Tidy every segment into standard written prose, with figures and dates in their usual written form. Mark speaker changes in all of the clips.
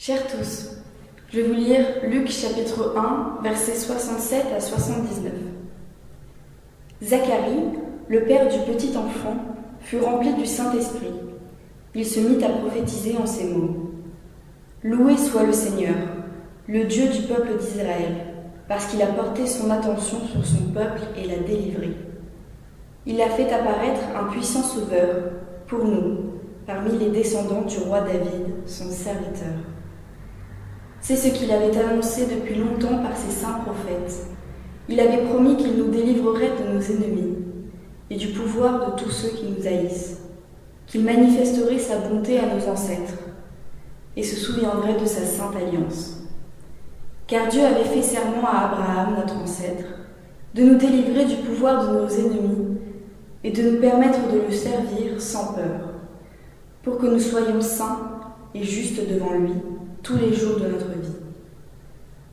Speaker 1: Chers tous, je vais vous lire Luc chapitre 1, versets 67 à 79. Zacharie, le père du petit enfant, fut rempli du Saint-Esprit. Il se mit à prophétiser en ces mots. Loué soit le Seigneur, le Dieu du peuple d'Israël, parce qu'il a porté son attention sur son peuple et l'a délivré. Il a fait apparaître un puissant sauveur pour nous, parmi les descendants du roi David, son serviteur. C'est ce qu'il avait annoncé depuis longtemps par ses saints prophètes. Il avait promis qu'il nous délivrerait de nos ennemis et du pouvoir de tous ceux qui nous haïssent, qu'il manifesterait sa bonté à nos ancêtres et se souviendrait de sa sainte alliance. Car Dieu avait fait serment à Abraham, notre ancêtre, de nous délivrer du pouvoir de nos ennemis et de nous permettre de le servir sans peur, pour que nous soyons saints et justes devant lui tous les jours de notre vie.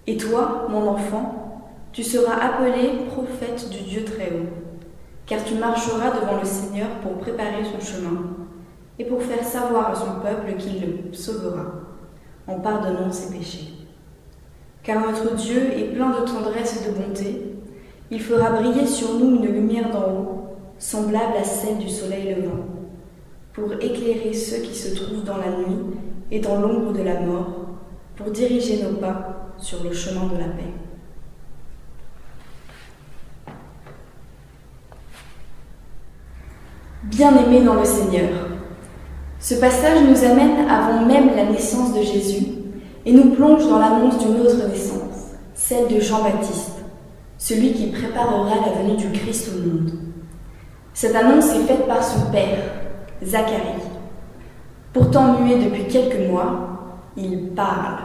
Speaker 1: Et toi, mon enfant, tu seras appelé prophète du Dieu Très-Haut, car tu marcheras devant le Seigneur pour préparer son chemin et pour faire savoir à son peuple qu'il le sauvera, en pardonnant ses péchés. Car notre Dieu est plein de tendresse et de bonté, il fera briller sur nous une lumière d'en haut, semblable à celle du soleil levant, pour éclairer ceux qui se trouvent dans la nuit et dans l'ombre de la mort, pour diriger nos pas sur le chemin de la paix. Bien-aimés dans le Seigneur, ce passage nous amène avant même la naissance de Jésus et nous plonge dans l'annonce d'une autre naissance, celle de Jean-Baptiste, celui qui préparera la venue du Christ au monde. Cette annonce est faite par son père, Zacharie. Pourtant muet depuis quelques mois, il parle.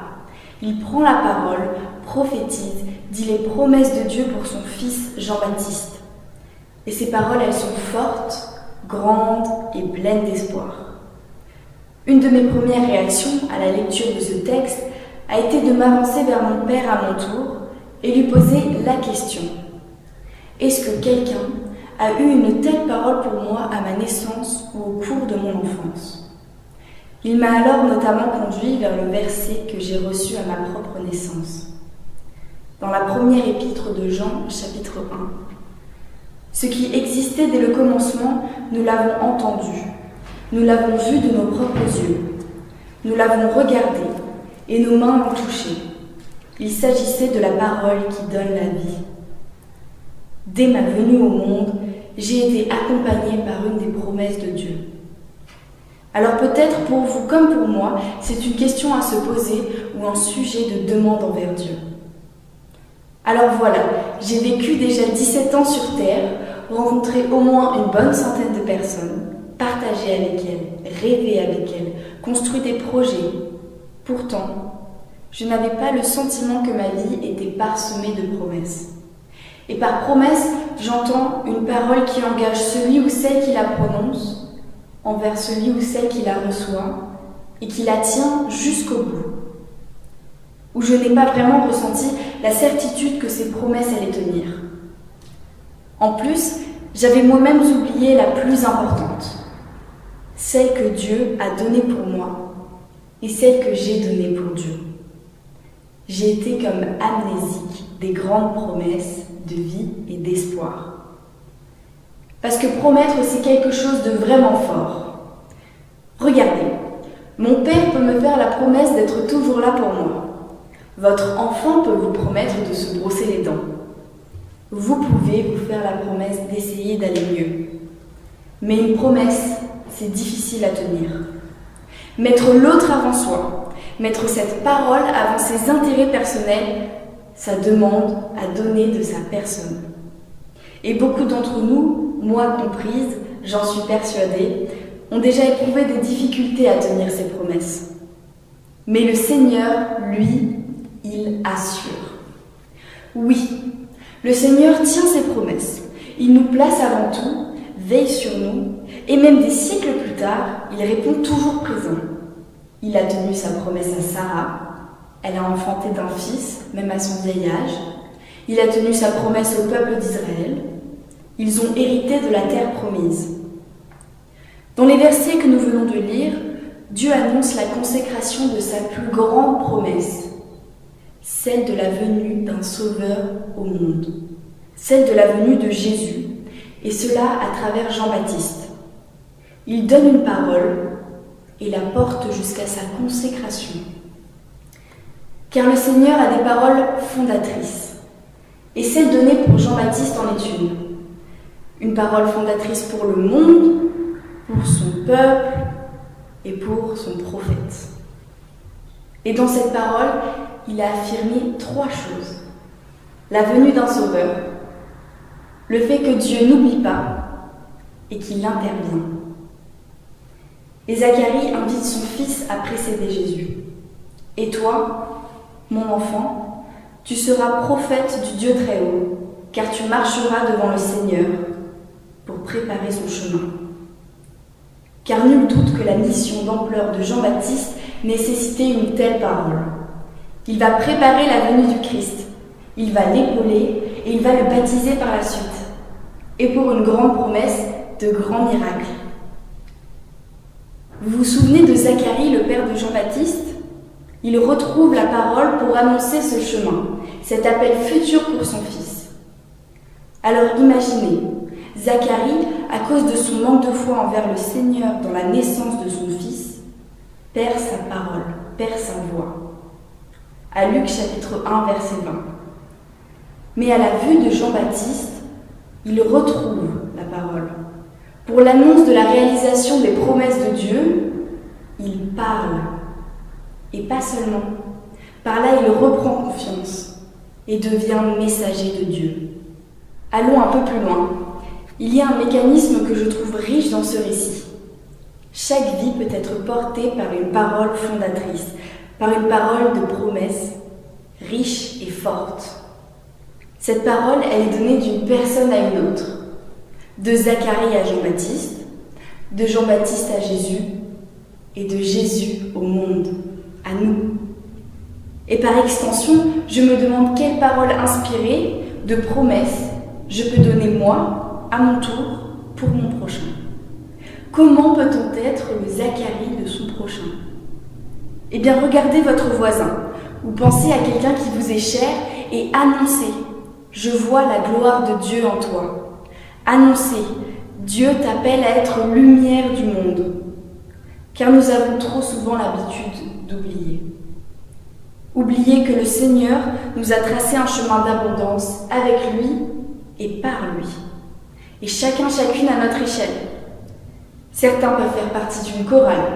Speaker 1: Il prend la parole, prophétise, dit les promesses de Dieu pour son fils Jean-Baptiste. Et ces paroles, elles sont fortes, grandes et pleines d'espoir. Une de mes premières réactions à la lecture de ce texte a été de m'avancer vers mon père à mon tour et lui poser la question. Est-ce que quelqu'un a eu une telle parole pour moi à ma naissance ou au cours de mon enfance ? Il m'a alors notamment conduit vers le verset que j'ai reçu à ma propre naissance. Dans la première épître de Jean, chapitre 1. Ce qui existait dès le commencement, nous l'avons entendu, nous l'avons vu de nos propres yeux, nous l'avons regardé et nos mains l'ont touché. Il s'agissait de la parole qui donne la vie. Dès ma venue au monde, j'ai été accompagnée par une des promesses de Dieu. Alors peut-être pour vous comme pour moi, c'est une question à se poser ou un sujet de demande envers Dieu. Alors voilà, j'ai vécu déjà 17 ans sur Terre, rencontré au moins une bonne centaine de personnes, partagé avec elles, rêvé avec elles, construit des projets. Pourtant, je n'avais pas le sentiment que ma vie était parsemée de promesses. Et par promesse, j'entends une parole qui engage celui ou celle qui la prononce envers celui ou celle qui la reçoit et qui la tient jusqu'au bout. Où je n'ai pas vraiment ressenti la certitude que ces promesses allaient tenir. En plus, j'avais moi-même oublié la plus importante, celle que Dieu a donnée pour moi et celle que j'ai donnée pour Dieu. J'ai été comme amnésique des grandes promesses de vie et d'espoir. Parce que promettre, c'est quelque chose de vraiment fort. Regardez, mon père peut me faire la promesse d'être toujours là pour moi. Votre enfant peut vous promettre de se brosser les dents. Vous pouvez vous faire la promesse d'essayer d'aller mieux. Mais une promesse, c'est difficile à tenir. Mettre l'autre avant soi, mettre cette parole avant ses intérêts personnels, ça demande à donner de sa personne. Et beaucoup d'entre nous, moi comprise, j'en suis persuadée, ont déjà éprouvé des difficultés à tenir ces promesses. Mais le Seigneur, lui, il assure. Oui, le Seigneur tient ses promesses. Il nous place avant tout, veille sur nous, et même des siècles plus tard, il répond toujours présent. Il a tenu sa promesse à Sarah. Elle a enfanté d'un fils, même à son vieil âge. Il a tenu sa promesse au peuple d'Israël. Ils ont hérité de la terre promise. Dans les versets que nous venons de lire, Dieu annonce la consécration de sa plus grande promesse, celle de la venue d'un Sauveur au monde, celle de la venue de Jésus, et cela à travers Jean-Baptiste. Il donne une parole et la porte jusqu'à sa consécration. Car le Seigneur a des paroles fondatrices, et celle donnée pour Jean-Baptiste en est une. Une parole fondatrice pour le monde, pour son peuple et pour son prophète. Et dans cette parole, il a affirmé 3 choses. La venue d'un Sauveur, le fait que Dieu n'oublie pas et qu'il intervient. Et Zacharie invite son fils à précéder Jésus. Et toi, mon enfant, tu seras prophète du Dieu très haut, car tu marcheras devant le Seigneur pour préparer son chemin. Car nul doute que la mission d'ampleur de Jean-Baptiste nécessitait une telle parole. Il va préparer la venue du Christ, il va l'épauler et il va le baptiser par la suite. Et pour une grande promesse de grands miracles. Vous vous souvenez de Zacharie, le père de Jean-Baptiste ? Il retrouve la parole pour annoncer ce chemin, cet appel futur pour son fils. Alors imaginez, Zacharie, à cause de son manque de foi envers le Seigneur dans la naissance de son fils, perd sa parole, perd sa voix. À Luc chapitre 1, verset 20. Mais à la vue de Jean-Baptiste, il retrouve la parole. Pour l'annonce de la réalisation des promesses de Dieu, il parle. Et pas seulement. Par là, il reprend confiance et devient messager de Dieu. Allons un peu plus loin. Il y a un mécanisme que je trouve riche dans ce récit. Chaque vie peut être portée par une parole fondatrice, par une parole de promesse, riche et forte. Cette parole, elle est donnée d'une personne à une autre. De Zacharie à Jean-Baptiste, de Jean-Baptiste à Jésus, et de Jésus au monde, à nous. Et par extension, je me demande quelle parole inspirée, de promesse, je peux donner moi, à mon tour, pour mon prochain. Comment peut-on être le Zacharie de son prochain ? Eh bien, regardez votre voisin, ou pensez à quelqu'un qui vous est cher, et annoncez « Je vois la gloire de Dieu en toi ». Annoncez, Dieu t'appelle à être lumière du monde, car nous avons trop souvent l'habitude d'oublier. Oublier que le Seigneur nous a tracé un chemin d'abondance avec lui et par lui, et chacune à notre échelle. Certains peuvent faire partie d'une chorale,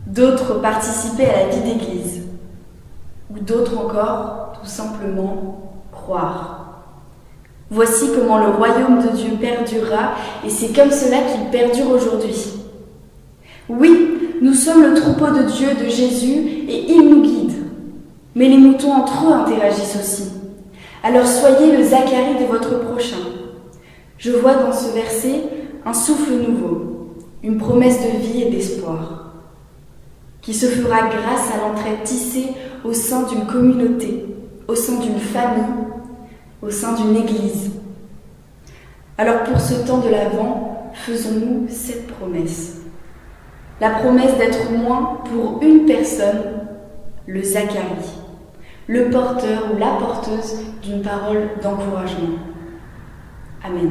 Speaker 1: d'autres participer à la vie d'église, ou d'autres encore, tout simplement, croire. Voici comment le royaume de Dieu perdurera, et c'est comme cela qu'il perdure aujourd'hui. Oui, nous sommes le troupeau de Dieu, de Jésus, et il nous guide. Mais les moutons entre eux interagissent aussi. Alors soyez le Zacharie de votre prochain. Je vois dans ce verset un souffle nouveau, une promesse de vie et d'espoir, qui se fera grâce à l'entraide tissée au sein d'une communauté, au sein d'une famille, au sein d'une église. Alors pour ce temps de l'Avent, faisons-nous cette promesse. La promesse d'être moins pour une personne, le Zacharie, le porteur ou la porteuse d'une parole d'encouragement. Amen.